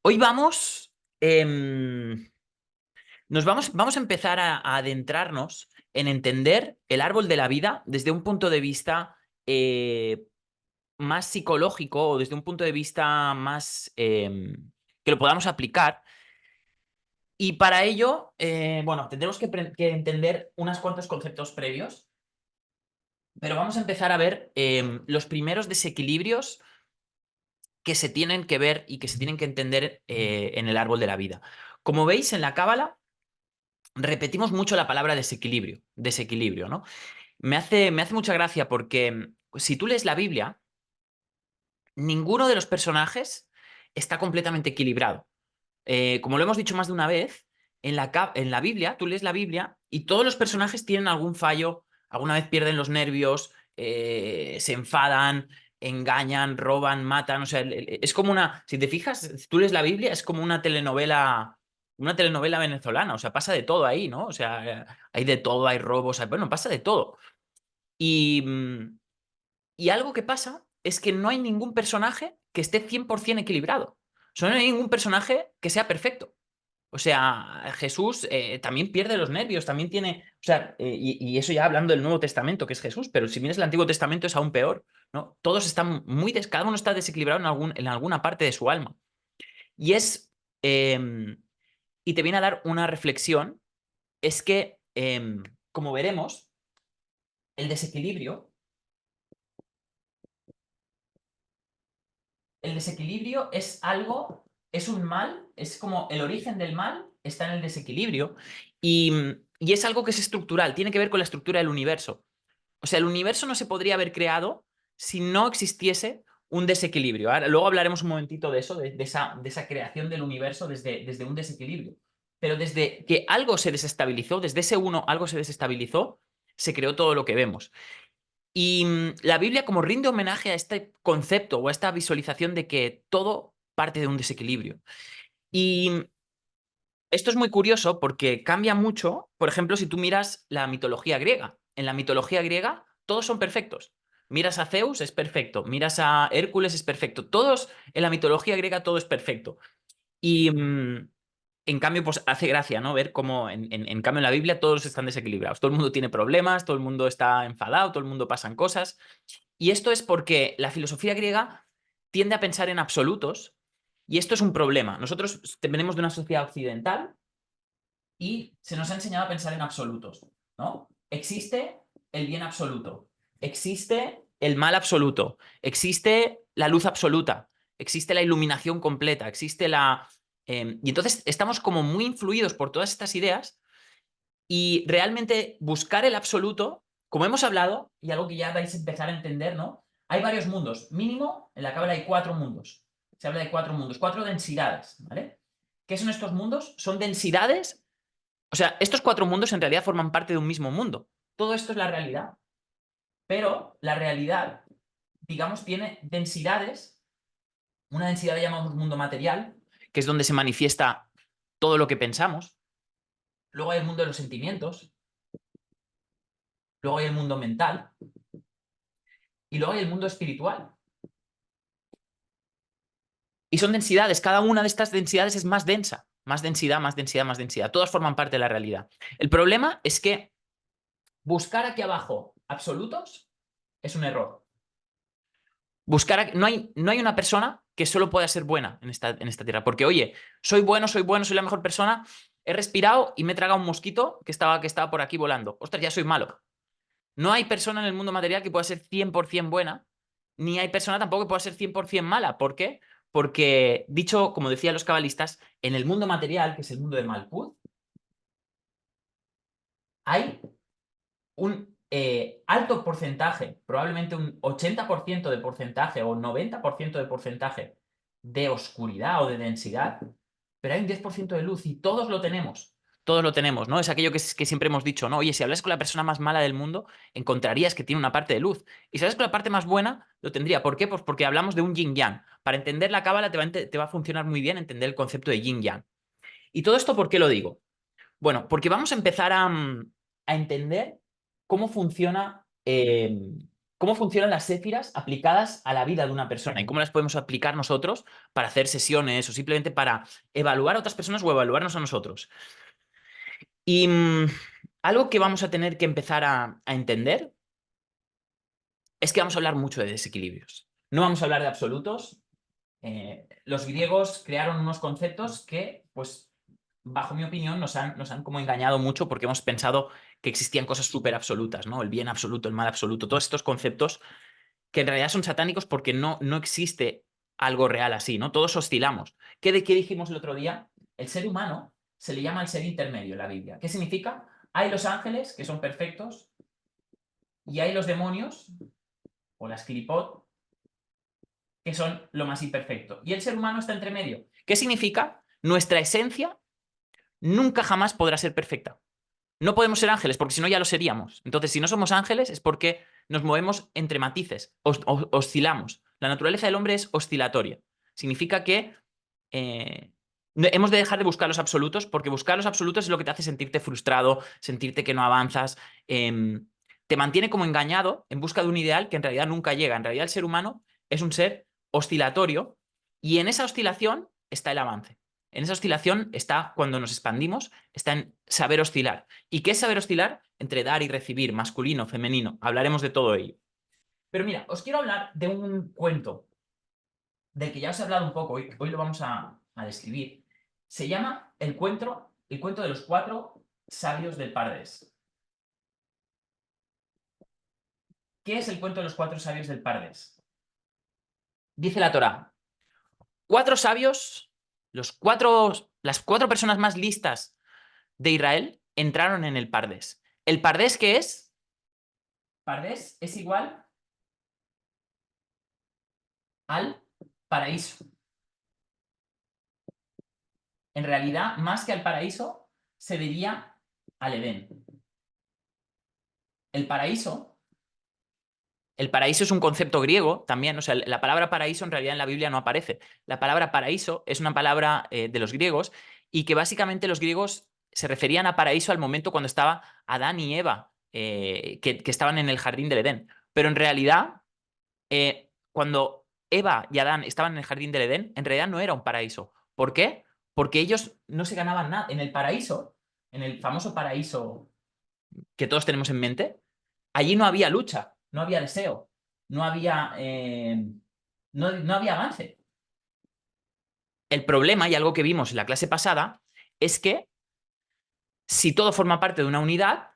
Hoy vamos a empezar a adentrarnos en entender el árbol de la vida desde un punto de vista más psicológico o desde un punto de vista más que lo podamos aplicar. Y para ello, bueno, tendremos que entender unos cuantos conceptos previos, pero vamos a empezar a ver los primeros desequilibrios que se tienen que ver y que se tienen que entender en el árbol de la vida. Como veis en la Cábala, repetimos mucho la palabra desequilibrio, ¿no? Me hace mucha gracia porque si tú lees la Biblia, ninguno de los personajes está completamente equilibrado. Como lo hemos dicho más de una vez, en la Biblia, tú lees la Biblia y todos los personajes tienen algún fallo, alguna vez pierden los nervios, se enfadan, engañan, roban, matan. O sea, es como si te fijas, si tú lees la Biblia, es como una telenovela venezolana. O sea, pasa de todo ahí, ¿no? O sea, hay de todo, hay robos, bueno, pasa de todo. Y, y algo que pasa es que no hay ningún personaje que esté 100% equilibrado. O sea, no hay ningún personaje que sea perfecto. O sea, Jesús también pierde los nervios, también tiene, o sea, y eso ya hablando del Nuevo Testamento, que es Jesús, pero si miras el Antiguo Testamento es aún peor, ¿no? Todos están cada uno está desequilibrado en alguna parte de su alma. Y eh, y te viene a dar una reflexión, es que, como veremos, el desequilibrio, el desequilibrio es un mal, es como el origen del mal está en el desequilibrio y es algo que es estructural, tiene que ver con la estructura del universo. O sea, el universo no se podría haber creado si no existiese un desequilibrio. Ahora, luego hablaremos un momentito de eso, de esa creación del universo desde un desequilibrio. Pero desde que algo se desestabilizó, desde ese uno algo se desestabilizó, se creó todo lo que vemos. Y la Biblia como rinde homenaje a este concepto o a esta visualización de que todo parte de un desequilibrio. Y esto es muy curioso porque cambia mucho, por ejemplo, si tú miras la mitología griega. En la mitología griega todos son perfectos. Miras a Zeus, es perfecto. Miras a Hércules, es perfecto. Todos en la mitología griega todo es perfecto. Y en cambio, pues hace gracia, ¿no? Ver cómo en cambio en la Biblia todos están desequilibrados. Todo el mundo tiene problemas, todo el mundo está enfadado, todo el mundo pasan cosas. Y esto es porque la filosofía griega tiende a pensar en absolutos y esto es un problema. Nosotros venimos de una sociedad occidental y se nos ha enseñado a pensar en absolutos, ¿no? Existe el bien absoluto, existe el mal absoluto, existe la luz absoluta, existe la iluminación completa, existe la... y entonces estamos como muy influidos por todas estas ideas y realmente buscar el absoluto, como hemos hablado, y algo que ya vais a empezar a entender, ¿no? Hay varios mundos. Mínimo, en la Cábala hay 4 mundos. Se habla de 4 mundos, 4 densidades, ¿vale? ¿Qué son estos mundos? Son densidades, o sea, estos 4 mundos en realidad forman parte de un mismo mundo. Todo esto es la realidad. Pero la realidad, digamos, tiene densidades. Una densidad la llamamos mundo material, que es donde se manifiesta todo lo que pensamos. Luego hay el mundo de los sentimientos. Luego hay el mundo mental. Y luego hay el mundo espiritual. Y son densidades. Cada una de estas densidades es más densa. Más densidad, más densidad, más densidad. Todas forman parte de la realidad. El problema es que buscar aquí abajo absolutos es un error. No hay una persona que solo pueda ser buena en esta tierra. Porque, oye, soy bueno, soy la mejor persona, he respirado y me he tragado un mosquito que estaba por aquí volando. Ostras, ya soy malo. No hay persona en el mundo material que pueda ser 100% buena, ni hay persona tampoco que pueda ser 100% mala. ¿Por qué? Porque, dicho, como decían los cabalistas, en el mundo material, que es el mundo de Malkuth, hay un alto porcentaje, probablemente un 80% de porcentaje o 90% de porcentaje de oscuridad o de densidad, pero hay un 10% de luz y todos lo tenemos. Todos lo tenemos, ¿no? Es aquello que siempre hemos dicho, ¿no? Oye, si hablas con la persona más mala del mundo, encontrarías que tiene una parte de luz. Y si hablas con la parte más buena, lo tendría. ¿Por qué? Pues porque hablamos de un yin-yang. Para entender la cábala te va a funcionar muy bien entender el concepto de yin-yang. ¿Y todo esto por qué lo digo? Bueno, porque vamos a empezar a entender cómo funciona. cómo funcionan las séfiras aplicadas a la vida de una persona y cómo las podemos aplicar nosotros para hacer sesiones o simplemente para evaluar a otras personas o evaluarnos a nosotros. Y algo que vamos a tener que empezar a entender es que vamos a hablar mucho de desequilibrios. No vamos a hablar de absolutos. Los griegos crearon unos conceptos que, pues, bajo mi opinión, nos han como engañado mucho porque hemos pensado que existían cosas súper absolutas, ¿no? El bien absoluto, el mal absoluto, todos estos conceptos que en realidad son satánicos porque no existe algo real así, ¿no? Todos oscilamos. ¿Qué dijimos el otro día? El ser humano se le llama el ser intermedio en la Biblia. ¿Qué significa? Hay los ángeles, que son perfectos, y hay los demonios, o las clipot, que son lo más imperfecto. Y el ser humano está entre medio. ¿Qué significa? Nuestra esencia nunca jamás podrá ser perfecta. No podemos ser ángeles, porque si no ya lo seríamos. Entonces, si no somos ángeles es porque nos movemos entre matices, oscilamos. La naturaleza del hombre es oscilatoria. Significa que hemos de dejar de buscar los absolutos, porque buscar los absolutos es lo que te hace sentirte frustrado, sentirte que no avanzas, te mantiene como engañado en busca de un ideal que en realidad nunca llega. En realidad el ser humano es un ser oscilatorio y en esa oscilación está el avance. En esa oscilación está cuando nos expandimos, está en saber oscilar. ¿Y qué es saber oscilar? Entre dar y recibir, masculino, femenino. Hablaremos de todo ello. Pero mira, os quiero hablar de un cuento del que ya os he hablado un poco, hoy lo vamos a describir. Se llama el cuento de los 4 sabios del Pardes. ¿Qué es el cuento de los 4 sabios del Pardes? Dice la Torá, 4 sabios, las 4 personas más listas de Israel entraron en el Pardes. ¿El Pardes qué es? Pardes es igual al paraíso. En realidad, más que al paraíso, se diría al Edén. El paraíso es un concepto griego también, o sea, la palabra paraíso en realidad en la Biblia no aparece. La palabra paraíso es una palabra de los griegos y que básicamente los griegos se referían a paraíso al momento cuando estaba Adán y Eva, que estaban en el jardín del Edén. Pero en realidad, cuando Eva y Adán estaban en el jardín del Edén, en realidad no era un paraíso. ¿Por qué? Porque ellos no se ganaban nada. En el paraíso, en el famoso paraíso que todos tenemos en mente, allí no había lucha, no había deseo, no había, no había avance. El problema, y algo que vimos en la clase pasada, es que si todo forma parte de una unidad,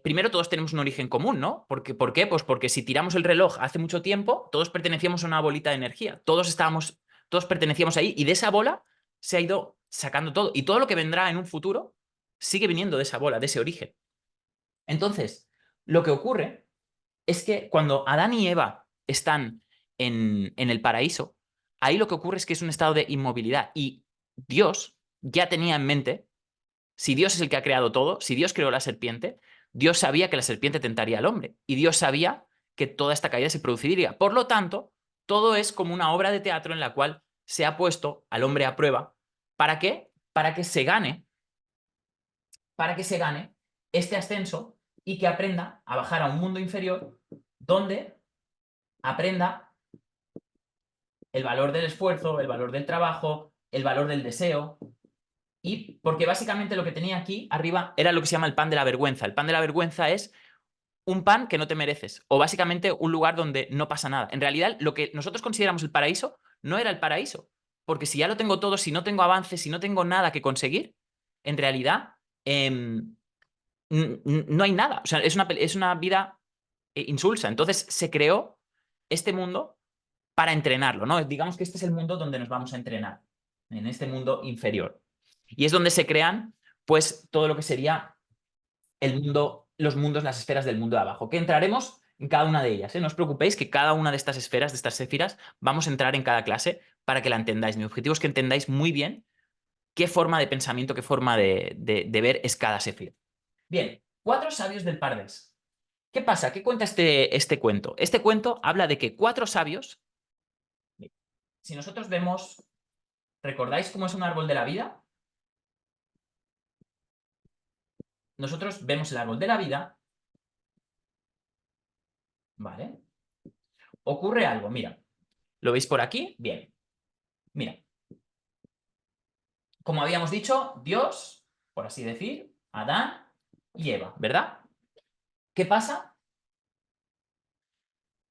primero todos tenemos un origen común, ¿no? ¿Por qué? Pues porque si tiramos el reloj hace mucho tiempo, todos pertenecíamos a una bolita de energía, todos pertenecíamos ahí, y de esa bola se ha ido sacando todo. Y todo lo que vendrá en un futuro sigue viniendo de esa bola, de ese origen. Entonces, lo que ocurre es que cuando Adán y Eva están en el paraíso, ahí lo que ocurre es que es un estado de inmovilidad. Y Dios ya tenía en mente, si Dios es el que ha creado todo, si Dios creó la serpiente, Dios sabía que la serpiente tentaría al hombre. Y Dios sabía que toda esta caída se produciría. Por lo tanto, todo es como una obra de teatro en la cual se ha puesto al hombre a prueba. ¿Para qué? Para que se gane este ascenso y que aprenda a bajar a un mundo inferior donde aprenda el valor del esfuerzo, el valor del trabajo, el valor del deseo. Y porque básicamente lo que tenía aquí arriba era lo que se llama el pan de la vergüenza. El pan de la vergüenza es un pan que no te mereces, o básicamente un lugar donde no pasa nada. En realidad, lo que nosotros consideramos el paraíso no era el paraíso, porque si ya lo tengo todo, si no tengo avances, si no tengo nada que conseguir, en realidad no hay nada. O sea, es una vida insulsa. Entonces se creó este mundo para entrenarlo, ¿no? Digamos que este es el mundo donde nos vamos a entrenar, en este mundo inferior. Y es donde se crean, pues, todo lo que sería el mundo, los mundos, las esferas del mundo de abajo, que entraremos en cada una de ellas, ¿eh? No os preocupéis que cada una de estas esferas, de estas séfiras, vamos a entrar en cada clase para que la entendáis. Mi objetivo es que entendáis muy bien qué forma de pensamiento, qué forma de ver es cada séfira. Bien, 4 sabios del Pardes. ¿Qué pasa? ¿Qué cuenta este cuento? Este cuento habla de que 4 sabios, si nosotros vemos, ¿recordáis cómo es un árbol de la vida? Nosotros vemos el árbol de la vida ¿vale? Ocurre algo, mira. ¿Lo veis por aquí? Bien. Mira. Como habíamos dicho, Dios, por así decir, Adán y Eva, ¿verdad? ¿Qué pasa?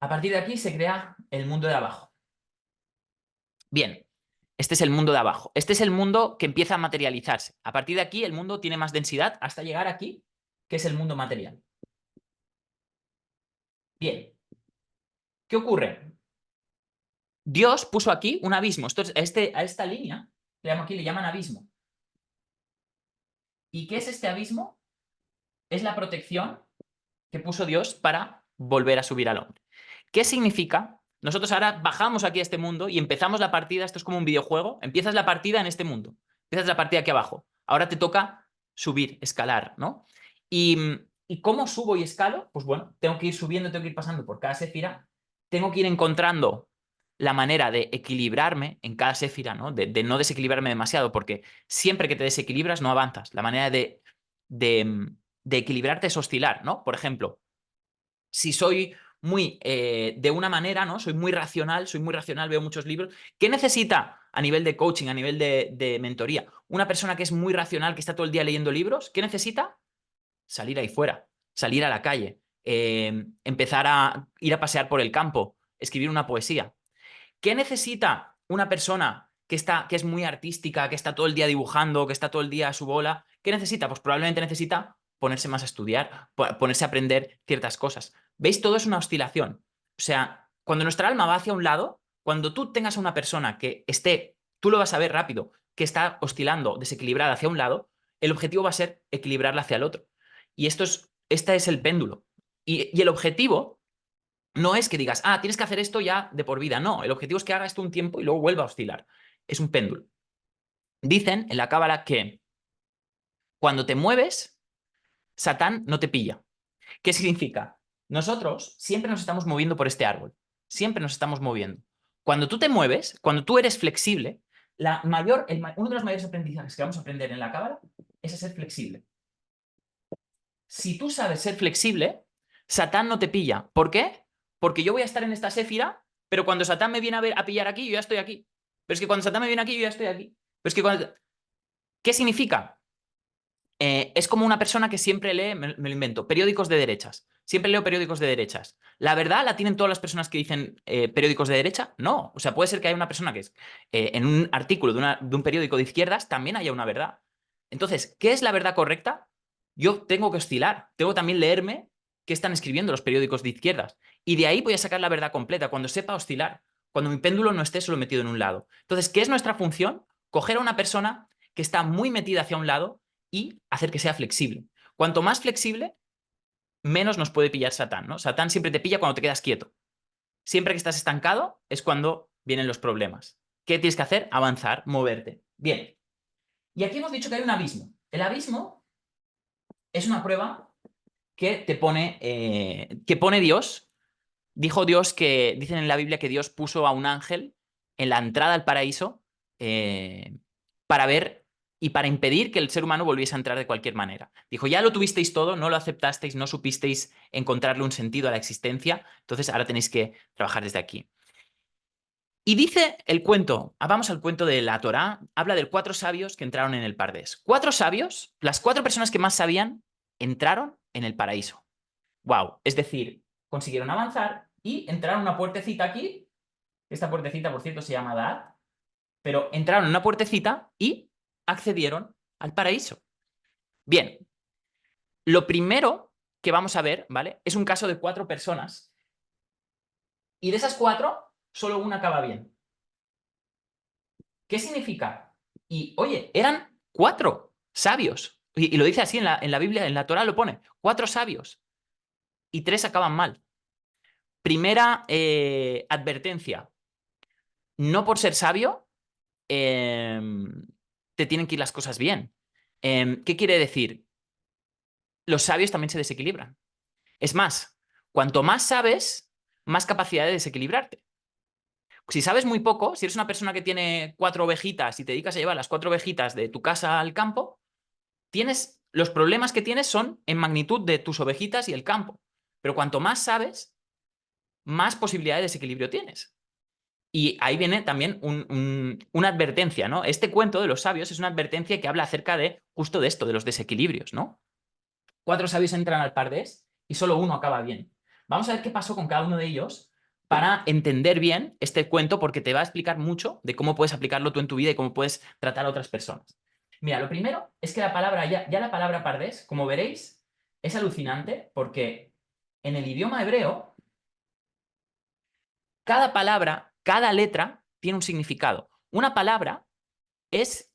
A partir de aquí se crea el mundo de abajo. Bien, este es el mundo de abajo. Este es el mundo que empieza a materializarse. A partir de aquí el mundo tiene más densidad hasta llegar aquí, que es el mundo material. Bien, ¿qué ocurre? Dios puso aquí un abismo. A esta línea, aquí le llaman abismo. ¿Y qué es este abismo? Es la protección que puso Dios para volver a subir al hombre. ¿Qué significa? Nosotros ahora bajamos aquí a este mundo y empezamos la partida, esto es como un videojuego, empiezas la partida en este mundo, empiezas la partida aquí abajo, ahora te toca subir, escalar, ¿no? ¿Y, y cómo subo y escalo? Pues bueno, tengo que ir subiendo, tengo que ir pasando por cada séfira, tengo que ir encontrando la manera de equilibrarme en cada séfira, ¿no? De no desequilibrarme demasiado, porque siempre que te desequilibras no avanzas. La manera de, de equilibrarte es oscilar, ¿no? Por ejemplo, si soy muy de una manera, ¿no? Soy muy racional, veo muchos libros. ¿Qué necesita a nivel de coaching, a nivel de mentoría? Una persona que es muy racional, que está todo el día leyendo libros, ¿qué necesita? Salir ahí fuera, salir a la calle, empezar a ir a pasear por el campo, escribir una poesía. ¿Qué necesita una persona que es muy artística, que está todo el día dibujando, que está todo el día a su bola? ¿Qué necesita? Pues probablemente necesita ponerse más a estudiar, ponerse a aprender ciertas cosas. ¿Veis? Todo es una oscilación. O sea, cuando nuestra alma va hacia un lado, cuando tú tengas a una persona que esté, tú lo vas a ver rápido, que está oscilando, desequilibrada hacia un lado, el objetivo va a ser equilibrarla hacia el otro. Y este es el péndulo. Y el objetivo no es que digas, ah, tienes que hacer esto ya de por vida. No, el objetivo es que haga esto un tiempo y luego vuelva a oscilar. Es un péndulo. Dicen en la cábala que cuando te mueves, Satán no te pilla. ¿Qué significa? Nosotros siempre nos estamos moviendo por este árbol. Siempre nos estamos moviendo. Cuando tú te mueves, cuando tú eres flexible, uno de los mayores aprendizajes que vamos a aprender en la cábala es a ser flexible. Si tú sabes ser flexible, Satán no te pilla. ¿Por qué? Porque yo voy a estar en esta séfira, pero cuando Satán me viene a pillar aquí, yo ya estoy aquí. Pero es que cuando Satán me viene aquí, yo ya estoy aquí. Pero es que ¿Qué significa? Es como una persona que siempre lee, me lo invento, periódicos de derechas. Siempre leo periódicos de derechas. ¿La verdad la tienen todas las personas que dicen periódicos de derecha? No. O sea, puede ser que haya una persona que es en un artículo de un periódico de izquierdas también haya una verdad. Entonces, ¿qué es la verdad correcta? Yo tengo que oscilar. Tengo que también leerme qué están escribiendo los periódicos de izquierdas. Y de ahí voy a sacar la verdad completa, cuando sepa oscilar. Cuando mi péndulo no esté solo metido en un lado. Entonces, ¿qué es nuestra función? Coger a una persona que está muy metida hacia un lado y hacer que sea flexible. Cuanto más flexible, menos nos puede pillar Satán, ¿no? Satán siempre te pilla cuando te quedas quieto. Siempre que estás estancado es cuando vienen los problemas. ¿Qué tienes que hacer? Avanzar, moverte. Bien. Y aquí hemos dicho que hay un abismo. El abismo es una prueba que pone Dios. Dijo Dios dicen en la Biblia que Dios puso a un ángel en la entrada al paraíso para ver y para impedir que el ser humano volviese a entrar de cualquier manera. Dijo, ya lo tuvisteis todo, no lo aceptasteis, no supisteis encontrarle un sentido a la existencia, entonces ahora tenéis que trabajar desde aquí. Y dice el cuento, vamos al cuento de la Torá, habla de 4 sabios que entraron en el Pardés. 4 sabios, las 4 personas que más sabían, entraron en el paraíso. Wow, es decir, consiguieron avanzar y entraron a una puertecita aquí. Esta puertecita, por cierto, se llama Dad, pero entraron en una puertecita y accedieron al paraíso. Bien, lo primero que vamos a ver, ¿vale? Es un caso de 4 personas y de esas 4, solo una acaba bien. ¿Qué significa? Y, oye, eran 4 sabios. Y lo dice así en la Biblia, en la Torá lo pone, 4 sabios y 3 acaban mal. Primera advertencia, no por ser sabio te tienen que ir las cosas bien. ¿Qué quiere decir? Los sabios también se desequilibran. Es más, cuanto más sabes, más capacidad de desequilibrarte. Si sabes muy poco, si eres una persona que tiene 4 ovejitas y te dedicas a llevar las 4 ovejitas de tu casa al campo, los problemas que tienes son en magnitud de tus ovejitas y el campo. Pero cuanto más sabes, más posibilidad de desequilibrio tienes. Y ahí viene también una advertencia, ¿no? Este cuento de los sabios es una advertencia que habla acerca de justo de esto, de los desequilibrios, ¿no? 4 sabios entran al Pardés y solo uno acaba bien. Vamos a ver qué pasó con cada uno de ellos para entender bien este cuento, porque te va a explicar mucho de cómo puedes aplicarlo tú en tu vida y cómo puedes tratar a otras personas. Mira, lo primero es que la palabra, ya la palabra Pardés, como veréis, es alucinante porque en el idioma hebreo cada palabra, cada letra tiene un significado. Una palabra es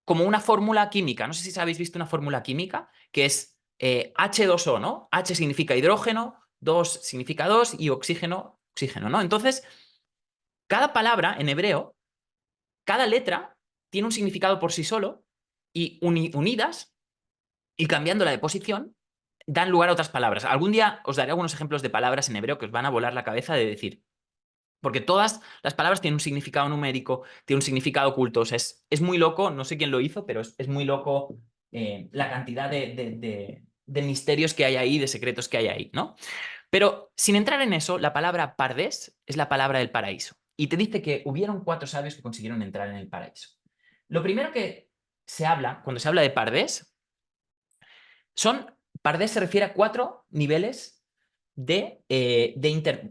como una fórmula química. No sé si habéis visto una fórmula química, que es H2O, ¿no? H significa hidrógeno, 2 significa 2 y oxígeno, oxígeno, ¿no? Entonces, cada palabra en hebreo, cada letra tiene un significado por sí solo y unidas y cambiándola de posición dan lugar a otras palabras. Algún día os daré algunos ejemplos de palabras en hebreo que os van a volar la cabeza de decir. Porque todas las palabras tienen un significado numérico, tienen un significado oculto. O sea, es muy loco, no sé quién lo hizo, pero es muy loco la cantidad de misterios que hay ahí, de secretos que hay ahí, ¿no? Pero sin entrar en eso, la palabra pardés es la palabra del paraíso. Y te dice que hubieron 4 sabios que consiguieron entrar en el paraíso. Lo primero que se habla, cuando se habla de pardés, pardés se refiere a 4 niveles o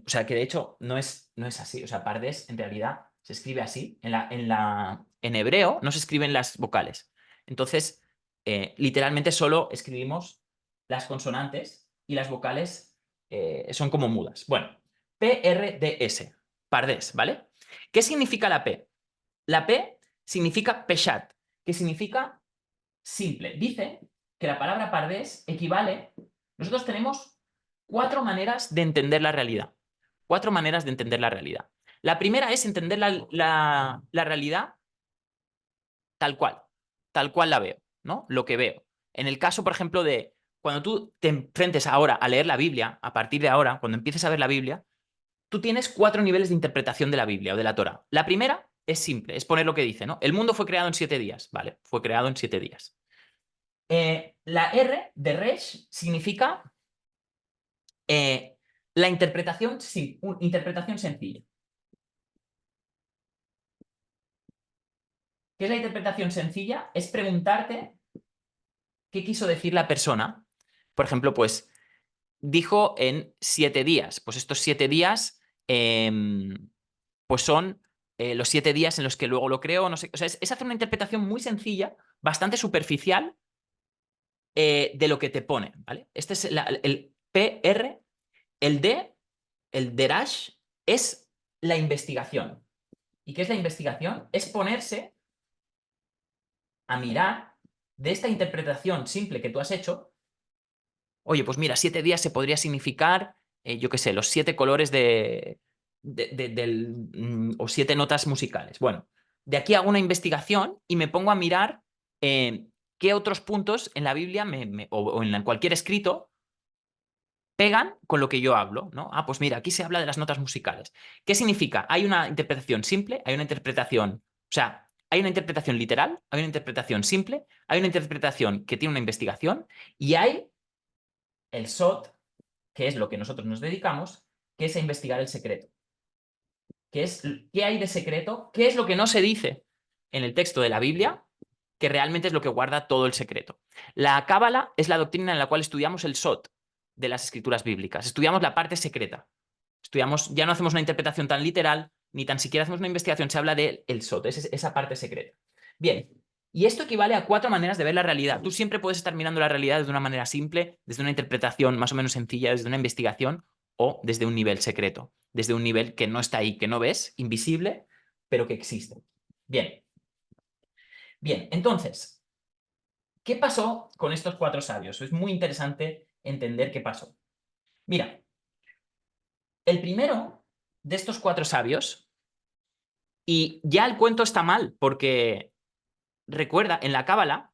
sea, que de hecho no es así. O sea, pardés en realidad se escribe así. En hebreo no se escriben las vocales. Entonces, literalmente solo escribimos las consonantes y las vocales son como mudas. Bueno, PRDS, pardés, ¿vale? ¿Qué significa la P? La P significa peshat, que significa simple. Dice que la palabra pardés equivale. Nosotros tenemos 4 maneras de entender la realidad. 4 maneras de entender la realidad. La primera es entender la realidad tal cual la veo, ¿no? Lo que veo. En el caso, por ejemplo, de cuando tú te enfrentes ahora a leer la Biblia, a partir de ahora, cuando empieces a ver la Biblia, tú tienes 4 niveles de interpretación de la Biblia o de la Torá. La primera es simple, es poner lo que dice, ¿no? El mundo fue creado en 7 días. Vale, fue creado en 7 días. La R de Resh significa la interpretación, sí, interpretación sencilla. ¿Qué es la interpretación sencilla? Es preguntarte qué quiso decir la persona. Por ejemplo, pues dijo en 7 días. Pues estos 7 días pues son los 7 días en los que luego lo creo. No sé. O sea, es hacer una interpretación muy sencilla, bastante superficial de lo que te pone, ¿vale? Este es el PR, el D, el Derash, es la investigación. ¿Y qué es la investigación? Es ponerse a mirar de esta interpretación simple que tú has hecho. Oye, pues mira, 7 días se podría significar, yo qué sé, los 7 colores o 7 notas musicales. Bueno, de aquí hago una investigación y me pongo a mirar qué otros puntos en la Biblia o en cualquier escrito pegan con lo que yo hablo, ¿no? Ah, pues mira, aquí se habla de las notas musicales. ¿Qué significa? Hay una interpretación simple, hay una interpretación, o sea, hay una interpretación literal, hay una interpretación simple, hay una interpretación que tiene una investigación y hay el SOT, que es lo que nosotros nos dedicamos, que es a investigar el secreto. ¿Qué hay de secreto? ¿Qué es lo que no se dice en el texto de la Biblia? Que realmente es lo que guarda todo el secreto. La Cábala es la doctrina en la cual estudiamos el SOT de las escrituras bíblicas. Estudiamos la parte secreta. Ya no hacemos una interpretación tan literal, ni tan siquiera hacemos una investigación, se habla del SOT, esa parte secreta. Bien, y esto equivale a 4 maneras de ver la realidad. Tú siempre puedes estar mirando la realidad desde una manera simple, desde una interpretación más o menos sencilla, desde una investigación o desde un nivel secreto, desde un nivel que no está ahí, que no ves, invisible, pero que existe. Bien. Bien, entonces, ¿qué pasó con estos 4 sabios? Es muy interesante entender qué pasó. Mira, el primero de estos 4 sabios, y ya el cuento está mal, porque recuerda, en la Cábala,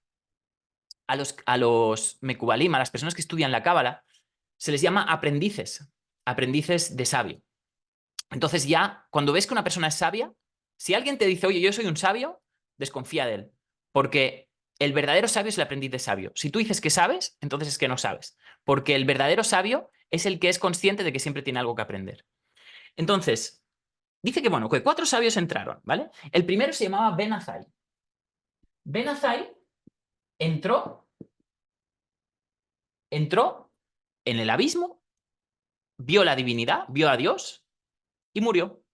a los Mekubalim, a las personas que estudian la Cábala, se les llama aprendices de sabio. Entonces ya, cuando ves que una persona es sabia, si alguien te dice, oye, yo soy un sabio, desconfía de él, porque el verdadero sabio es el aprendiz de sabio. Si tú dices que sabes, entonces es que no sabes, porque el verdadero sabio es el que es consciente de que siempre tiene algo que aprender. Entonces, dice que, bueno, que 4 sabios entraron, ¿vale? El primero se llamaba Ben Azai. Ben Azai entró en el abismo, vio la divinidad, vio a Dios y murió.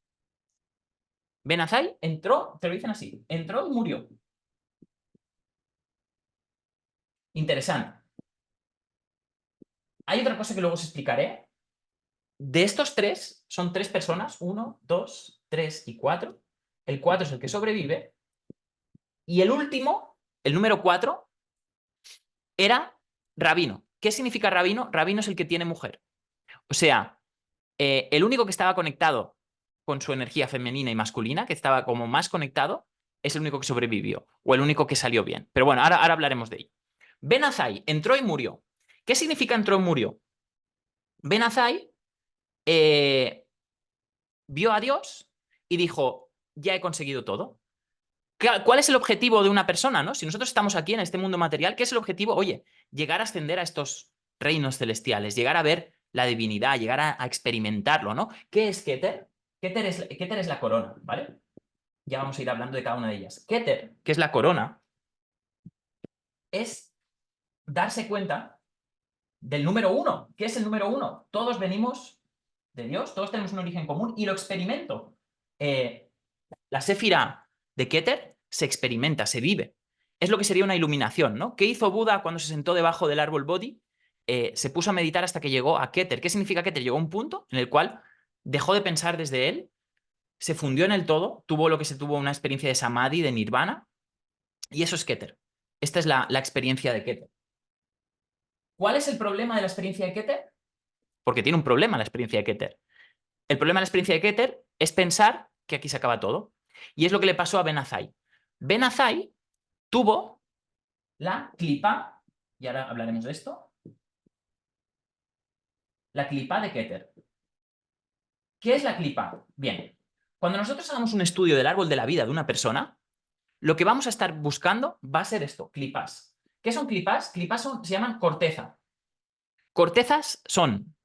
Ben Azai entró, te lo dicen así, entró y murió. Interesante. Hay otra cosa que luego os explicaré. De estos 3, son 3 personas, 1, 2, 3 y 4. El 4 es el que sobrevive. Y el último, el número 4, era rabino. ¿Qué significa rabino? Rabino es el que tiene mujer. O sea, el único que estaba conectado con su energía femenina y masculina, que estaba como más conectado, es el único que sobrevivió. O el único que salió bien. Pero bueno, ahora hablaremos de ello. Ben Azai entró y murió. ¿Qué significa entró y murió? Ben Azai vio a Dios y dijo, ya he conseguido todo. ¿Cuál es el objetivo de una persona, no? Si nosotros estamos aquí en este mundo material, ¿qué es el objetivo? Oye, llegar a ascender a estos reinos celestiales, llegar a ver la divinidad, llegar a experimentarlo, ¿no? ¿Qué es Keter? Keter es la corona, ¿vale? Ya vamos a ir hablando de cada una de ellas. Keter, que es la corona, es darse cuenta del número 1. ¿Qué es el número 1? Todos venimos de Dios, todos tenemos un origen común y lo experimento. La séfira de Keter se experimenta, se vive. Es lo que sería una iluminación, ¿no? ¿Qué hizo Buda cuando se sentó debajo del árbol Bodhi? Se puso a meditar hasta que llegó a Keter. ¿Qué significa Keter? Llegó a un punto en el cual dejó de pensar desde él, se fundió en el todo, tuvo lo que se tuvo una experiencia de samadhi, de nirvana, y eso es Keter. Esta es la experiencia de Keter. ¿Cuál es el problema de la experiencia de Keter? Porque tiene un problema la experiencia de Keter. El problema de la experiencia de Keter es pensar que aquí se acaba todo. Y es lo que le pasó a Ben Azai. Ben Azai tuvo la clipa, y ahora hablaremos de esto, la clipa de Keter. ¿Qué es la clipa? Bien, cuando nosotros hagamos un estudio del árbol de la vida de una persona, lo que vamos a estar buscando va a ser esto, clipas. ¿Qué son clipas? Clipas se llaman corteza. Cortezas son,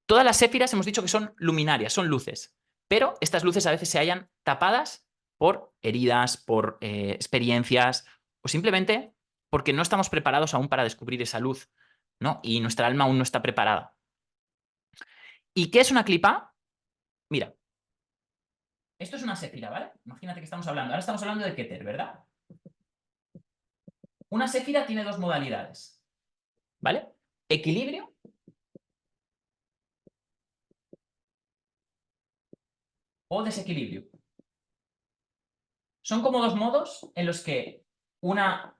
todas las séfiras hemos dicho que son luminarias, son luces, pero estas luces a veces se hallan tapadas por heridas, por experiencias, o simplemente porque no estamos preparados aún para descubrir esa luz, ¿no? Y nuestra alma aún no está preparada. ¿Y qué es una clipa? Mira, esto es una séfira, ¿vale? Imagínate que estamos hablando, ahora estamos hablando de Keter, ¿verdad? Una séfira tiene 2 modalidades, ¿vale? Equilibrio o desequilibrio. Son como 2 modos en los que una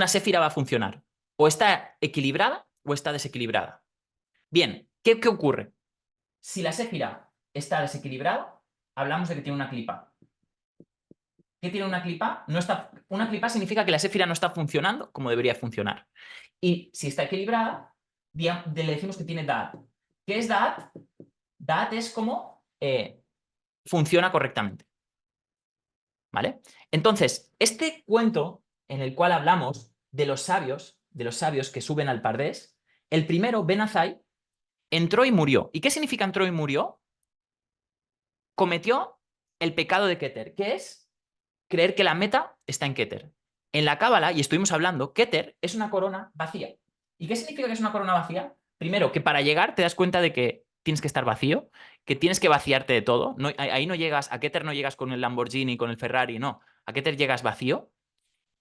séfira va a funcionar. O está equilibrada o está desequilibrada. Bien, ¿qué ocurre? Si la séfira está desequilibrada, hablamos de que tiene una clipa. ¿Qué tiene una clipa? Una clipa significa que la séfira no está funcionando como debería funcionar. Y si está equilibrada, le decimos que tiene Da'at. ¿Qué es Da'at? Da'at es como funciona correctamente. ¿Vale? Entonces, este cuento en el cual hablamos de los sabios que suben al Pardés, el primero, Ben Azai, entró y murió. ¿Y qué significa entró y murió? Cometió el pecado de Keter, que es creer que la meta está en Keter. En la Cábala, y estuvimos hablando, Keter es una corona vacía. ¿Y qué significa que es una corona vacía? Primero, que para llegar te das cuenta de que tienes que estar vacío, que tienes que vaciarte de todo. No, ahí no llegas, a Keter no llegas con el Lamborghini, con el Ferrari, no. A Keter llegas vacío.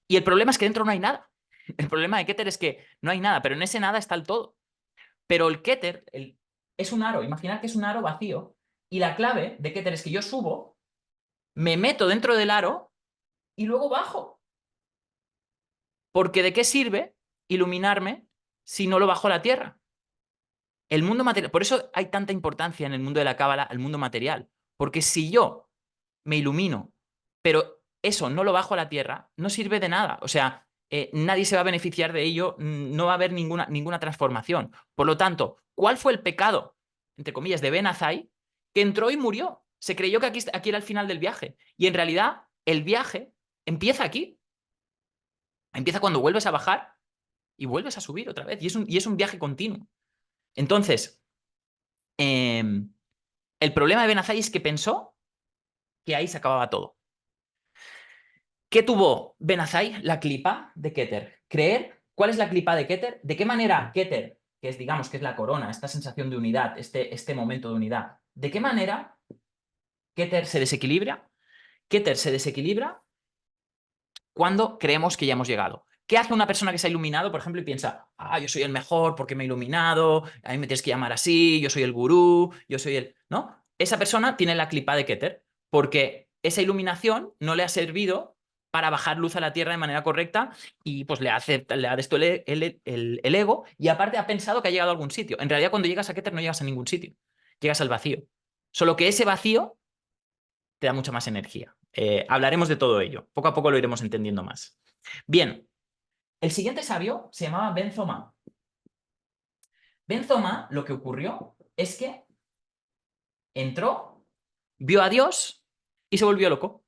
Y el problema es que dentro no hay nada. El problema de Keter es que no hay nada, pero en ese nada está el todo. Pero el Keter es un aro. Imaginad que es un aro vacío. Y la clave de Keter es que yo subo, me meto dentro del aro y luego bajo. Porque ¿de qué sirve iluminarme si no lo bajo a la tierra? El mundo material. Por eso hay tanta importancia en el mundo de la cábala al mundo material. Porque si yo me ilumino, pero eso no lo bajo a la tierra, no sirve de nada. O sea, nadie se va a beneficiar de ello, no va a haber ninguna transformación. Por lo tanto, ¿cuál fue el pecado, entre comillas, de Ben Azai? Que entró y murió. Se creyó que aquí era el final del viaje. Y en realidad, el viaje empieza aquí. Empieza cuando vuelves a bajar y vuelves a subir otra vez. Y es un viaje continuo. Entonces, El problema de Ben Azai es que pensó que ahí se acababa todo. ¿Qué tuvo Ben Azai? La clipa de Keter. Creer, ¿cuál es la clipa de Keter? ¿De qué manera Keter, que es, digamos, que es la corona, esta sensación de unidad, este momento de unidad, de qué manera Keter se desequilibra? Keter se desequilibra cuando creemos que ya hemos llegado. ¿Qué hace una persona que se ha iluminado, por ejemplo, y piensa, yo soy el mejor porque me he iluminado, a mí me tienes que llamar así, yo soy el gurú, yo soy el... ¿No? Esa persona tiene la clipa de Keter, porque esa iluminación no le ha servido para bajar luz a la Tierra de manera correcta y pues le ha de esto el ego, y aparte ha pensado que ha llegado a algún sitio. En realidad, cuando llegas a Keter no llegas a ningún sitio, llegas al vacío. Solo que ese vacío te da mucha más energía. Hablaremos de todo ello. Poco a poco lo iremos entendiendo más. Bien, el siguiente sabio se llamaba Ben Zoma. Ben Zoma, lo que ocurrió es que entró, vio a Dios y se volvió loco.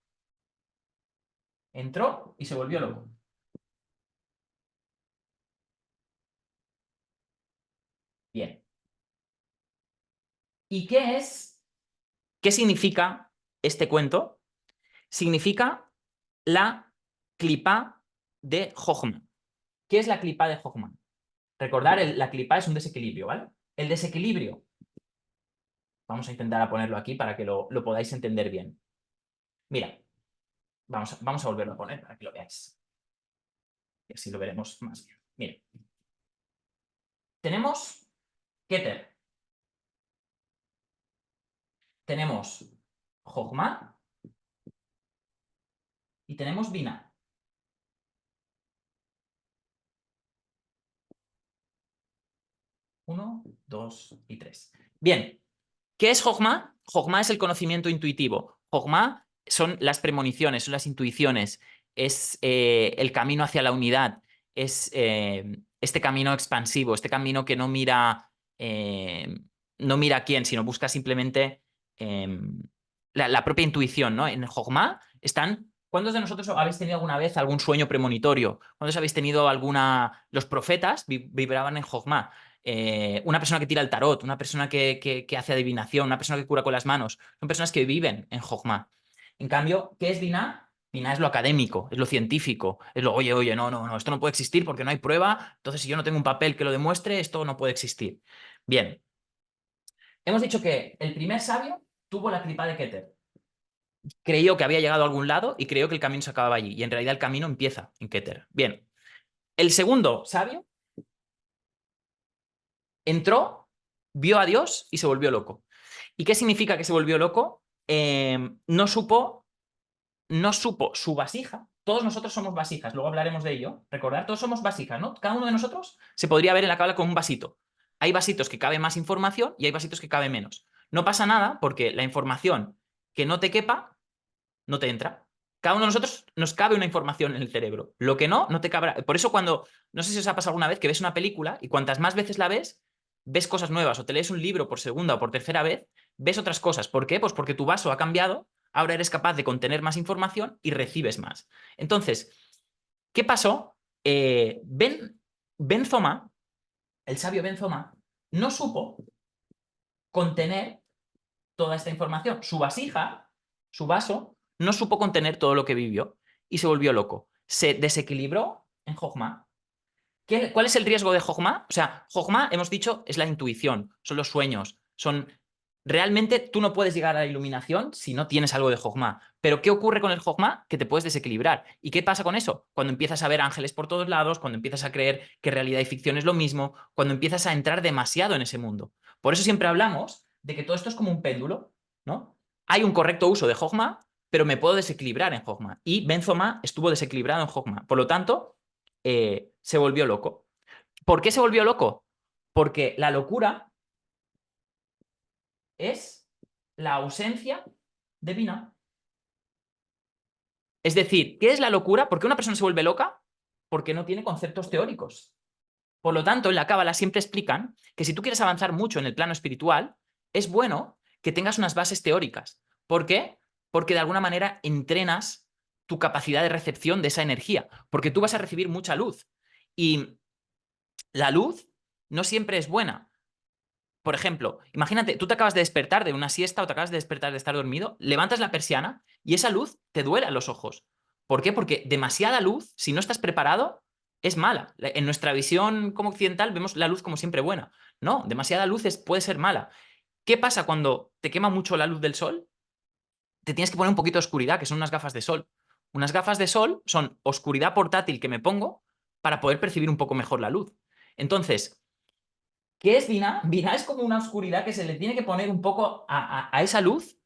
Entró y se volvió loco. Bien. ¿Y qué significa este cuento? Significa la clipa de Jochma. ¿Qué es la clipa de Jochma? Recordar, la clipa es un desequilibrio, ¿vale? El desequilibrio, vamos a intentar a ponerlo aquí para que lo podáis entender bien. Mira, vamos a volverlo a poner para que lo veáis. Y así lo veremos más bien. Mira, tenemos Keter, tenemos Jochma y tenemos Binah. Uno, dos y tres. Bien, ¿qué es Jochma? Jochma es el conocimiento intuitivo. Jochma son las premoniciones, son las intuiciones, es el camino hacia la unidad, es este camino expansivo, este camino que no mira a quién, sino busca simplemente la propia intuición, ¿no? En Jochma están... ¿Cuántos de nosotros habéis tenido alguna vez algún sueño premonitorio? ¿Cuántos habéis tenido alguna... Los profetas vibraban en Jochma. Una persona que tira el tarot, una persona que hace adivinación, una persona que cura con las manos, son personas que viven en Jochma. En cambio, ¿qué es Binah? Binah es lo académico, es lo científico, es lo, oye, no, esto no puede existir porque no hay prueba, entonces si yo no tengo un papel que lo demuestre, esto no puede existir. Bien, hemos dicho que el primer sabio tuvo la clipa de Keter. Creyó que había llegado a algún lado y creyó que el camino se acababa allí, y en realidad el camino empieza en Keter. Bien, el segundo sabio entró, vio a Dios y se volvió loco. ¿Y qué significa que se volvió loco? No supo su vasija. Todos nosotros somos vasijas, luego hablaremos de ello. Recordar, todos somos vasijas, ¿no? Cada uno de nosotros se podría ver en la cábala con un vasito. Hay vasitos que cabe más información y hay vasitos que cabe menos. No pasa nada porque la información que no te quepa no te entra. Cada uno de nosotros nos cabe una información en el cerebro. Lo que no, no te cabrá. Por eso cuando, no sé si os ha pasado alguna vez que ves una película y cuantas más veces la ves, ves cosas nuevas, o te lees un libro por segunda o por tercera vez, ves otras cosas. ¿Por qué? Pues porque tu vaso ha cambiado, ahora eres capaz de contener más información y recibes más. Entonces, ¿qué pasó? Ben Zoma, el sabio Ben Zoma, no supo contener toda esta información. Su vasija, su vaso, no supo contener todo lo que vivió y se volvió loco. Se desequilibró en Jochma. ¿Cuál es el riesgo de Jochma? O sea, Jochma, hemos dicho, es la intuición, son los sueños, son... Realmente tú no puedes llegar a la iluminación si no tienes algo de Jochma. Pero ¿qué ocurre con el Jochma? Que te puedes desequilibrar. ¿Y qué pasa con eso? Cuando empiezas a ver ángeles por todos lados, cuando empiezas a creer que realidad y ficción es lo mismo, cuando empiezas a entrar demasiado en ese mundo. Por eso siempre hablamos de que todo esto es como un péndulo, ¿no? Hay un correcto uso de Jochma, pero me puedo desequilibrar en Jochma. Y Ben Zoma estuvo desequilibrado en Jochma. Por lo tanto, se volvió loco. ¿Por qué se volvió loco? Porque la locura es la ausencia de Binah. Es decir, ¿qué es la locura? ¿Por qué una persona se vuelve loca? Porque no tiene conceptos teóricos. Por lo tanto, en la Cábala siempre explican que si tú quieres avanzar mucho en el plano espiritual, es bueno que tengas unas bases teóricas. ¿Por qué? Porque de alguna manera entrenas tu capacidad de recepción de esa energía, porque tú vas a recibir mucha luz. Y la luz no siempre es buena. por ejemplo, imagínate, tú te acabas de despertar de una siesta o te acabas de despertar de estar dormido, levantas la persiana y esa luz te duele a los ojos. ¿Por qué? Porque demasiada luz, si no estás preparado, es mala. En nuestra visión como occidental vemos la luz como siempre buena. No, demasiada luz puede ser mala. ¿Qué pasa cuando te quema mucho la luz del sol? Te tienes que poner un poquito de oscuridad, que son unas gafas de sol. Unas gafas de sol son oscuridad portátil que me pongo para poder percibir un poco mejor la luz. Entonces, ¿qué es Vina? Vina es como una oscuridad que se le tiene que poner un poco a esa luz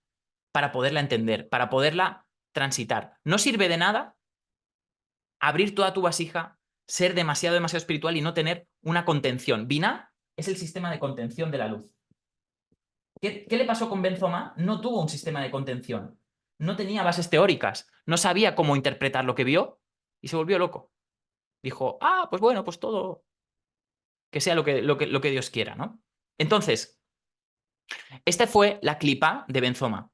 para poderla entender, para poderla transitar. No sirve de nada abrir toda tu vasija, ser demasiado, demasiado espiritual y no tener una contención. Vina es el sistema de contención de la luz. ¿Qué le pasó con Benzoma? No tuvo un sistema de contención. No tenía bases teóricas. No sabía cómo interpretar lo que vio y se volvió loco. Dijo, ah, pues bueno, pues todo, que sea lo que Dios quiera, ¿no? Entonces, esta fue la clipa de Benzoma.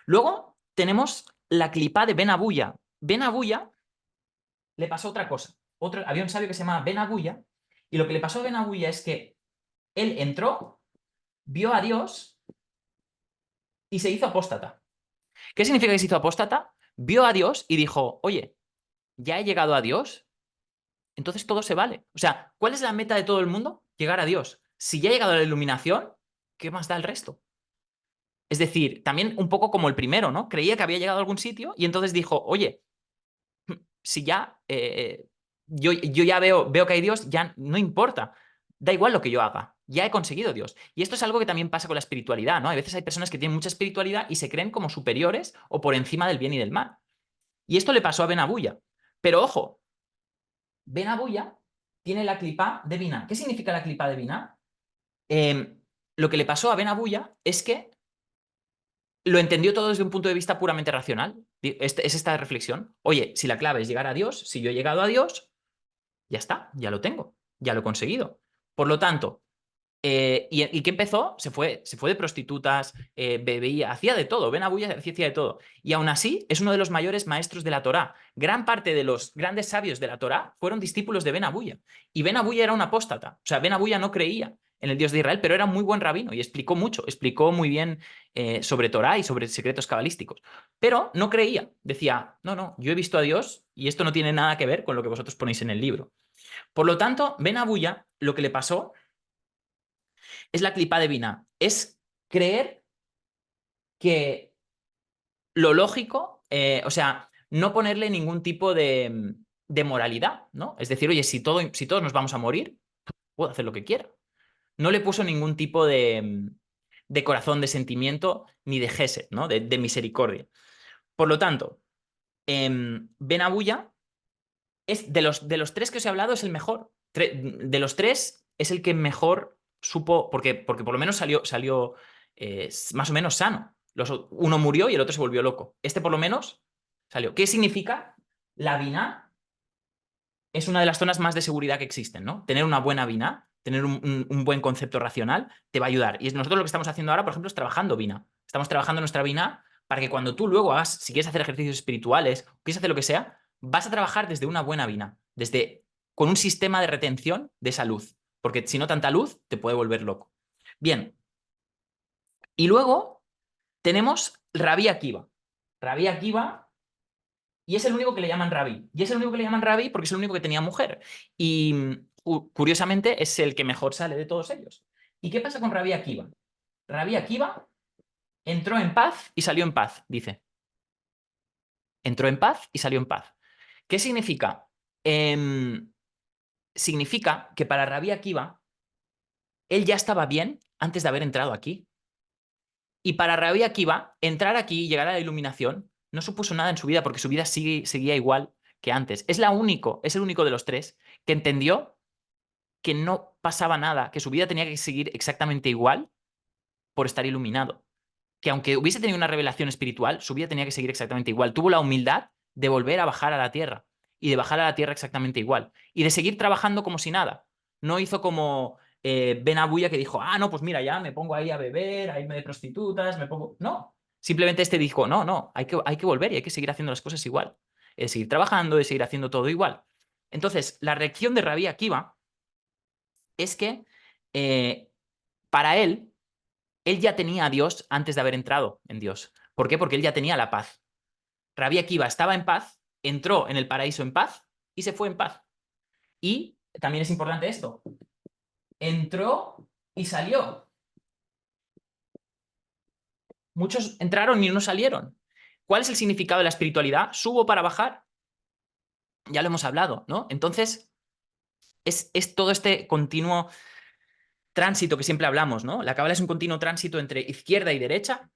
Luego tenemos la clipa de Ben Abuya. Ben Abuya le pasó otra cosa. Había un sabio que se llamaba Ben Abuya y lo que le pasó a Ben Abuya es que él entró, vio a Dios y se hizo apóstata. ¿Qué significa que se hizo apóstata? Vio a Dios y dijo, oye, ya he llegado a Dios, entonces todo se vale. O sea, ¿cuál es la meta de todo el mundo? Llegar a Dios. Si ya he llegado a la iluminación, ¿qué más da el resto? Es decir, también un poco como el primero, ¿no? Creía que había llegado a algún sitio y entonces dijo, oye, si ya yo ya veo que hay Dios, ya no importa. Da igual lo que yo haga. Ya he conseguido Dios. Y esto es algo que también pasa con la espiritualidad, ¿no? A veces hay personas que tienen mucha espiritualidad y se creen como superiores o por encima del bien y del mal. Y esto le pasó a Ben Abuya. Pero ojo, Ben Abuya tiene la clipa de Binah. ¿Qué significa la clipa de Binah? Lo que le pasó a Ben Abuya es que lo entendió todo desde un punto de vista puramente racional. Es esta reflexión. Oye, si la clave es llegar a Dios, si yo he llegado a Dios, ya está, ya lo tengo, ya lo he conseguido. Por lo tanto, ¿y qué empezó? Se fue de prostitutas, bebía, hacía de todo. Ben Abuya hacía de todo. Y aún así es uno de los mayores maestros de la Torá. Gran parte de los grandes sabios de la Torá fueron discípulos de Ben Abuya. Y Ben Abuya era un apóstata. O sea, Ben Abuya no creía en el Dios de Israel, pero era muy buen rabino y explicó mucho, explicó muy bien sobre Torá y sobre secretos cabalísticos. Pero no creía. Decía, no, no, yo he visto a Dios y esto no tiene nada que ver con lo que vosotros ponéis en el libro. Por lo tanto, Ben Abuya, lo que le pasó es la clipa de Binah. Es creer que lo lógico, o sea, no ponerle ningún tipo de moralidad, ¿no? Es decir, oye, si todos nos vamos a morir, puedo hacer lo que quiera. No le puso ningún tipo de corazón, de sentimiento, ni de gesed, ¿no? De misericordia. Por lo tanto, Ben Abuya es de los tres que os he hablado, es el mejor. De los tres, es el que mejor supo, porque por lo menos salió más o menos sano. Uno murió y el otro se volvió loco. Este por lo menos salió. ¿Qué significa? La Binah es una de las zonas más de seguridad que existen, ¿no? Tener una buena Binah, tener un buen concepto racional, te va a ayudar. Y nosotros lo que estamos haciendo ahora, por ejemplo, es trabajando Binah. Estamos trabajando nuestra Binah para que cuando tú luego hagas, si quieres hacer ejercicios espirituales, quieres hacer lo que sea, vas a trabajar desde una buena Binah, con un sistema de retención de esa luz. Porque si no, tanta luz te puede volver loco. Bien. Y luego tenemos Rabí Akiva. Rabí Akiva, y es el único que le llaman Rabí. Y es el único que le llaman Rabí porque es el único que tenía mujer. Y curiosamente es el que mejor sale de todos ellos. ¿Y qué pasa con Rabí Akiva? Rabí Akiva entró en paz y salió en paz, dice. Entró en paz y salió en paz. ¿Qué significa? Significa que para Rabí Akiva, él ya estaba bien antes de haber entrado aquí. Y para Rabí Akiva, entrar aquí y llegar a la iluminación no supuso nada en su vida porque su vida seguía igual que antes. Es el único de los tres que entendió que no pasaba nada, que su vida tenía que seguir exactamente igual por estar iluminado. Que aunque hubiese tenido una revelación espiritual, su vida tenía que seguir exactamente igual. Tuvo la humildad de volver a bajar a la tierra y de bajar a la tierra exactamente igual. Y de seguir trabajando como si nada. No hizo como Ben Abuya que dijo, ah, no, pues mira, ya me pongo ahí a beber, ahí me de prostitutas, me pongo... No, simplemente este dijo, no, no, hay que volver y hay que seguir haciendo las cosas igual. Es seguir trabajando, de seguir haciendo todo igual. Entonces, la reacción de Rabí Akiva es que Para él ya tenía a Dios antes de haber entrado en Dios. ¿Por qué? Porque él ya tenía la paz. Rabbi Akiva estaba en paz, entró en el paraíso en paz y se fue en paz. Y también es importante esto. Entró y salió. Muchos entraron y no salieron. ¿Cuál es el significado de la espiritualidad? ¿Subo para bajar? Ya lo hemos hablado, ¿no? Entonces, es todo este continuo tránsito que siempre hablamos, ¿no? La cábala es un continuo tránsito entre izquierda y derecha,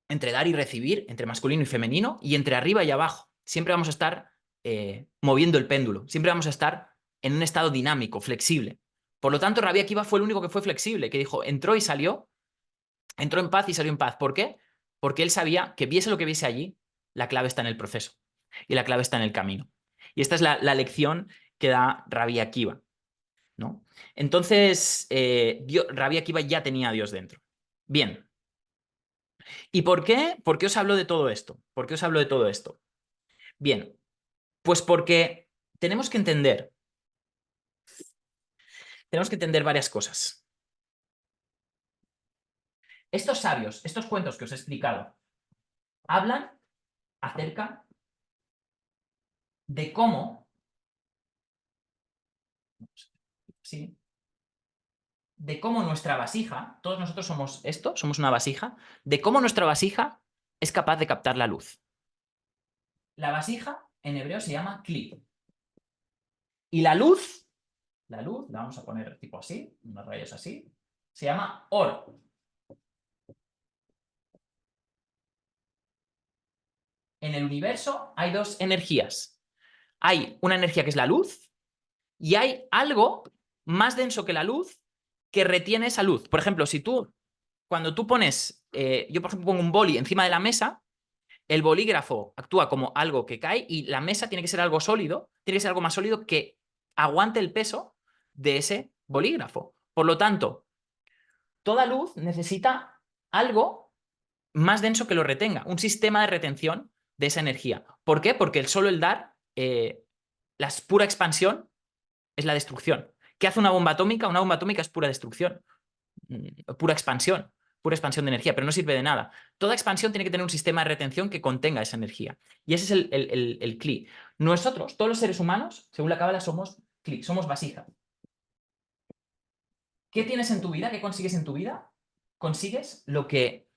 entre dar y recibir, entre masculino y femenino, y entre arriba y abajo. Siempre vamos a estar moviendo el péndulo, siempre vamos a estar en un estado dinámico, flexible. Por lo tanto, Rabbi Akiva fue el único que fue flexible, que dijo, entró y salió, entró en paz y salió en paz. ¿Por qué? Porque él sabía que viese lo que viese allí, la clave está en el proceso y la clave está en el camino. Y esta es la lección que da Rabbi Akiva, ¿no? Entonces, Rabbi Akiva ya tenía a Dios dentro. Bien. ¿Y por qué? ¿Por qué os hablo de todo esto? ¿Por qué os hablo de todo esto? Bien, pues porque tenemos que entender varias cosas. Estos sabios, estos cuentos que os he explicado, hablan acerca de cómo, sí, de cómo nuestra vasija, todos nosotros somos esto, somos una vasija, de cómo nuestra vasija es capaz de captar la luz. La vasija en hebreo se llama kli. Y la vamos a poner tipo así, unas rayas así, se llama or. En el universo hay dos energías. Hay una energía que es la luz y hay algo más denso que la luz que retiene esa luz. Por ejemplo, cuando tú pones, yo por ejemplo pongo un boli encima de la mesa, el bolígrafo actúa como algo que cae y la mesa tiene que ser algo sólido, tiene que ser algo más sólido que aguante el peso de ese bolígrafo. Por lo tanto, toda luz necesita algo más denso que lo retenga, un sistema de retención de esa energía. ¿Por qué? Porque solo el dar, la pura expansión es la destrucción. ¿Qué hace una bomba atómica? Una bomba atómica es pura destrucción, pura expansión de energía, pero no sirve de nada. Toda expansión tiene que tener un sistema de retención que contenga esa energía. Y ese es el cli. Nosotros, todos los seres humanos, según la cábala, somos cli, somos vasija. ¿Qué tienes en tu vida? ¿Qué consigues en tu vida? Consigues lo que...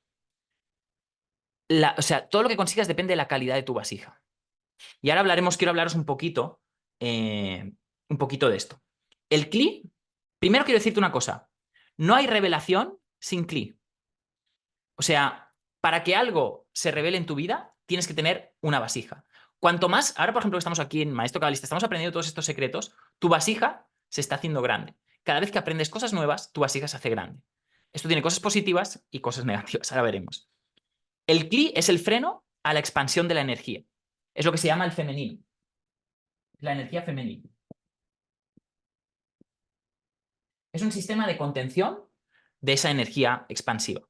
o sea, todo lo que consigas depende de la calidad de tu vasija. Y ahora quiero hablaros un poquito de esto. El cli, primero quiero decirte una cosa, no hay revelación sin cli. O sea, para que algo se revele en tu vida, tienes que tener una vasija. Cuanto más, ahora por ejemplo que estamos aquí en Maestro Cabalista, estamos aprendiendo todos estos secretos, tu vasija se está haciendo grande. Cada vez que aprendes cosas nuevas, tu vasija se hace grande. Esto tiene cosas positivas y cosas negativas, ahora veremos. El cli es el freno a la expansión de la energía. Es lo que se llama el femenino. La energía femenina. Es un sistema de contención de esa energía expansiva.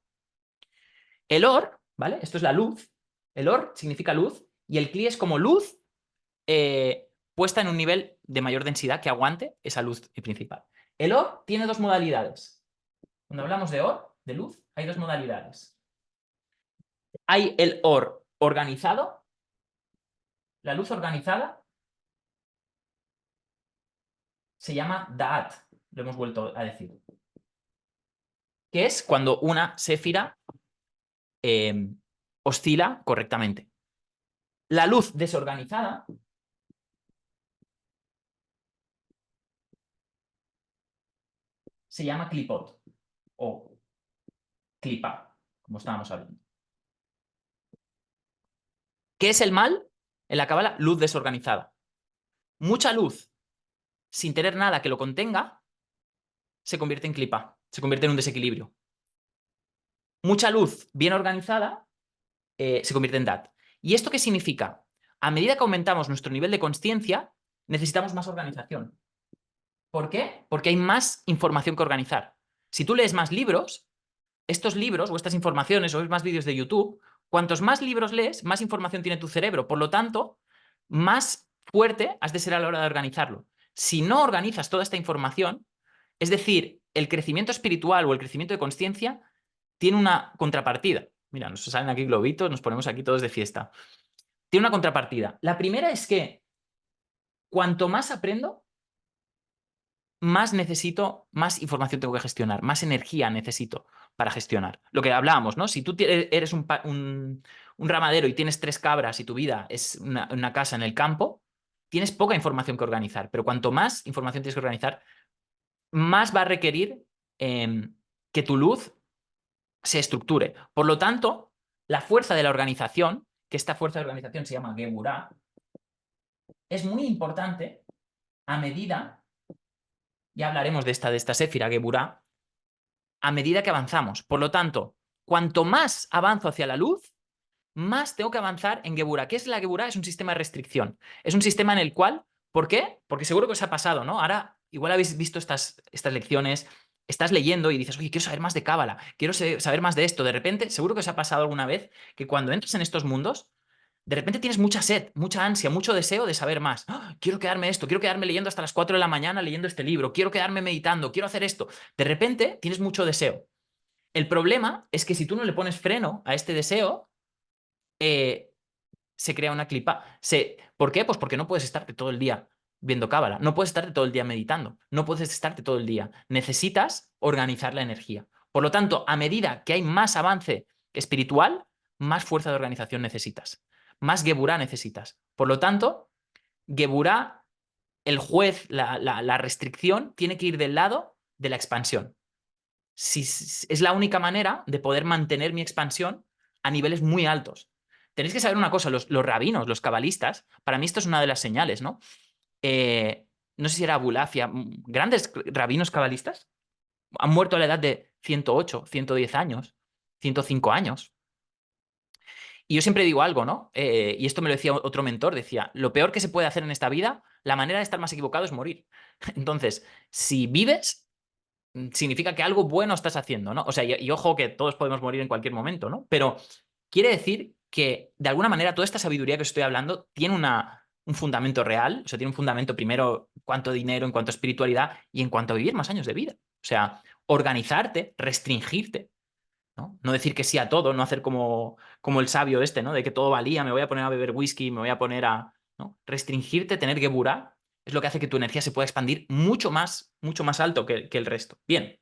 El or, ¿vale? Esto es la luz. El or significa luz y el cli es como luz puesta en un nivel de mayor densidad que aguante esa luz principal. El or tiene dos modalidades. Cuando hablamos de or, de luz, hay dos modalidades. Hay el or organizado, la luz organizada se llama Da'at, lo hemos vuelto a decir, que es cuando una séfira oscila correctamente. La luz desorganizada se llama clipot o clipa, como estábamos hablando. ¿Qué es el mal? En la cábala, luz desorganizada. Mucha luz sin tener nada que lo contenga se convierte en clipa, se convierte en un desequilibrio. Mucha luz bien organizada se convierte en dat. ¿Y esto qué significa? A medida que aumentamos nuestro nivel de consciencia, necesitamos más organización. ¿Por qué? Porque hay más información que organizar. Si tú lees más libros, estos libros o estas informaciones o ves más vídeos de YouTube, cuantos más libros lees, más información tiene tu cerebro. Por lo tanto, más fuerte has de ser a la hora de organizarlo. Si no organizas toda esta información, es decir, el crecimiento espiritual o el crecimiento de conciencia tiene una contrapartida. Mira, nos salen aquí globitos, nos ponemos aquí todos de fiesta. Tiene una contrapartida. La primera es que cuanto más aprendo, más necesito, más información tengo que gestionar, más energía necesito para gestionar. Lo que hablábamos, ¿no? Si tú eres un ramadero y tienes 3 cabras y tu vida es una casa en el campo, tienes poca información que organizar, pero cuanto más información tienes que organizar, más va a requerir que tu luz se estructure. Por lo tanto, la fuerza de la organización, que esta fuerza de organización se llama Geburah, es muy importante a medida, ya hablaremos de esta séfira Geburah, a medida que avanzamos. Por lo tanto, cuanto más avanzo hacia la luz, más tengo que avanzar en Geburah. ¿Qué es la Geburah? Es un sistema de restricción. Es un sistema en el cual, ¿por qué? Porque seguro que os ha pasado, ¿no? Ahora, igual habéis visto estas lecciones, estás leyendo y dices, oye, quiero saber más de Cábala, quiero saber más de esto. De repente, seguro que os ha pasado alguna vez que cuando entras en estos mundos, de repente tienes mucha sed, mucha ansia, mucho deseo de saber más. ¡Ah! Quiero quedarme esto, quiero quedarme leyendo hasta las 4 de la mañana leyendo este libro, quiero quedarme meditando, quiero hacer esto. De repente tienes mucho deseo. El problema es que si tú no le pones freno a este deseo, se crea una clipa. ¿Por qué? Pues porque no puedes estarte todo el día viendo cábala, no puedes estarte todo el día meditando, no puedes estarte todo el día. Necesitas organizar la energía. Por lo tanto, a medida que hay más avance espiritual, más fuerza de organización necesitas, más Geburah necesitas. Por lo tanto, Geburah, el juez, la restricción, tiene que ir del lado de la expansión. Es la única manera de poder mantener mi expansión a niveles muy altos. Tenéis que saber una cosa, los rabinos, los cabalistas, para mí esto es una de las señales, ¿no? No sé si era Abulafia, grandes rabinos cabalistas han muerto a la edad de 108, 110 años, 105 años. Y yo siempre digo algo, ¿no? Y esto me lo decía otro mentor, decía, lo peor que se puede hacer en esta vida, la manera de estar más equivocado es morir. Entonces, si vives, significa que algo bueno estás haciendo, ¿no? O sea, y ojo que todos podemos morir en cualquier momento, ¿no? Pero quiere decir que, de alguna manera, toda esta sabiduría que estoy hablando tiene un fundamento real, o sea, tiene un fundamento primero en cuanto a dinero, en cuanto a espiritualidad y en cuanto a vivir más años de vida. O sea, organizarte, restringirte, ¿no? No decir que sí a todo, no hacer como el sabio este, ¿no? De que todo valía, me voy a poner a beber whisky, me voy a poner a... ¿no? Restringirte, tener Geburah, es lo que hace que tu energía se pueda expandir mucho más alto que el resto. Bien.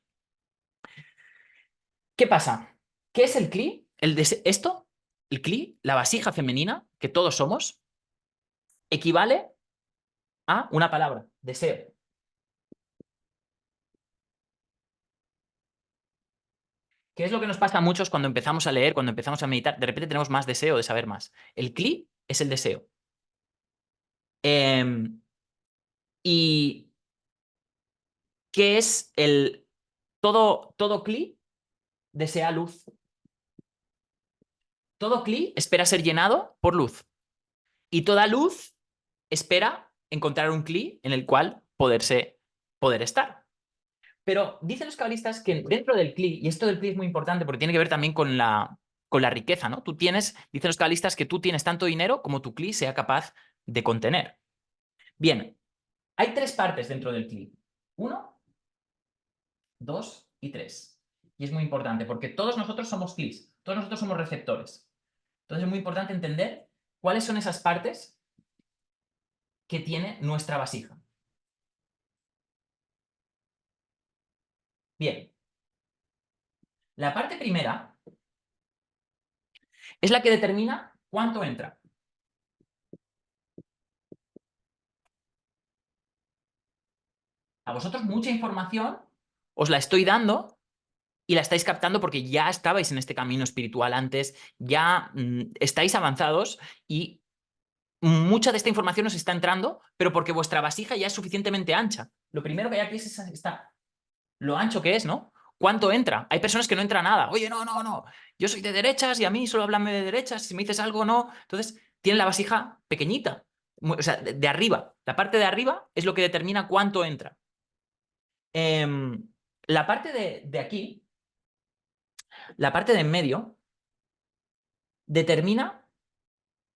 ¿Qué pasa? ¿Qué es el Kli? El Kli, la vasija femenina, que todos somos, equivale a una palabra, deseo. ¿Qué es lo que nos pasa a muchos cuando empezamos a leer, cuando empezamos a meditar? De repente tenemos más deseo de saber más. El Kli es el deseo. ¿Y qué es el... Todo Kli desea luz. Todo Kli espera ser llenado por luz. Y toda luz espera encontrar un Kli en el cual poder estar. Pero dicen los cabalistas que dentro del Kli, y esto del Kli es muy importante porque tiene que ver también con la riqueza, ¿no? Dicen los cabalistas que tú tienes tanto dinero como tu Kli sea capaz de contener. Bien, hay 3 partes dentro del Kli. 1, 2 y 3. Y es muy importante porque todos nosotros somos Klis, todos nosotros somos receptores. Entonces es muy importante entender cuáles son esas partes que tiene nuestra vasija. Bien, la parte primera es la que determina cuánto entra. A vosotros mucha información os la estoy dando y la estáis captando porque ya estabais en este camino espiritual antes, ya estáis avanzados y mucha de esta información os está entrando, pero porque vuestra vasija ya es suficientemente ancha. Lo primero que hay aquí es lo ancho que es, ¿no? ¿Cuánto entra? Hay personas que no entra nada. Oye, no, no, no. Yo soy de derechas y a mí solo háblame de derechas. Si me dices algo, no. Entonces, tienen la vasija pequeñita. O sea, de arriba. La parte de arriba es lo que determina cuánto entra. La parte de aquí, la parte de en medio, determina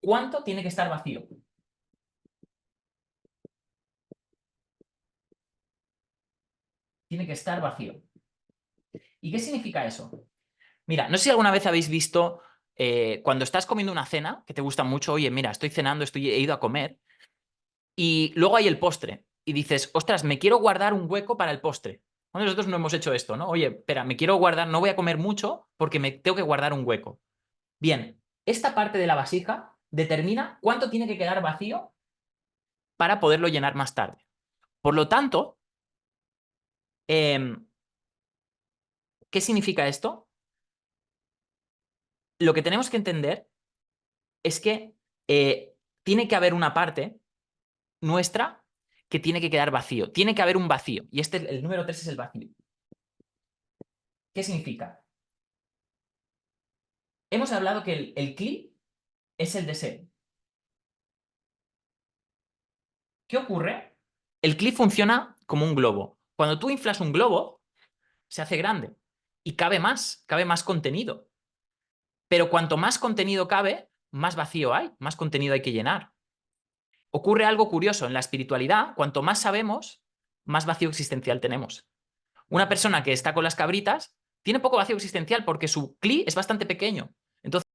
cuánto tiene que estar vacío. Tiene que estar vacío. ¿Y qué significa eso? Mira, no sé si alguna vez habéis visto cuando estás comiendo una cena que te gusta mucho, oye, mira, estoy cenando, he ido a comer, y luego hay el postre, y dices, ostras, me quiero guardar un hueco para el postre. Bueno, nosotros no hemos hecho esto, ¿no? Oye, espera, me quiero guardar, no voy a comer mucho porque me tengo que guardar un hueco. Bien, esta parte de la vasija determina cuánto tiene que quedar vacío para poderlo llenar más tarde. Por lo tanto, em, ¿qué significa esto? Lo que tenemos que entender es que tiene que haber una parte nuestra que tiene que quedar vacío. Tiene que haber un vacío. Y el número 3 es el vacío. ¿Qué significa? Hemos hablado que el cli es el deseo. ¿Qué ocurre? El cli funciona como un globo. Cuando tú inflas un globo, se hace grande y cabe más contenido. Pero cuanto más contenido cabe, más vacío hay, más contenido hay que llenar. Ocurre algo curioso en la espiritualidad, cuanto más sabemos, más vacío existencial tenemos. Una persona que está con las cabritas tiene poco vacío existencial porque su cli es bastante pequeño. Entonces,